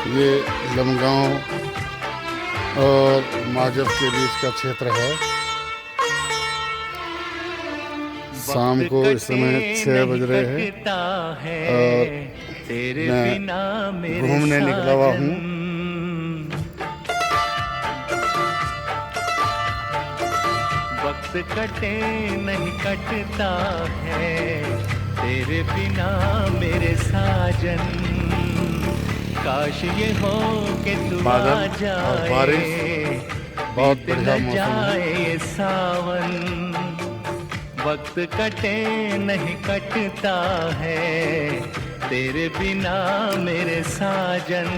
ये लमगांव और माजब के बीच का क्षेत्र है। शाम को इस समय 6 बज रहे हैं और मैं घूमने निकला हुआ हूँ। वक्त कटे नहीं कटता है तेरे बिना मेरे साजन। काश ये हो कि तू आ जाए, बारिश बहुत बढ़िया मौसम है। ये सावन वक्त कटे नहीं कटता है तेरे बिना मेरे साजन।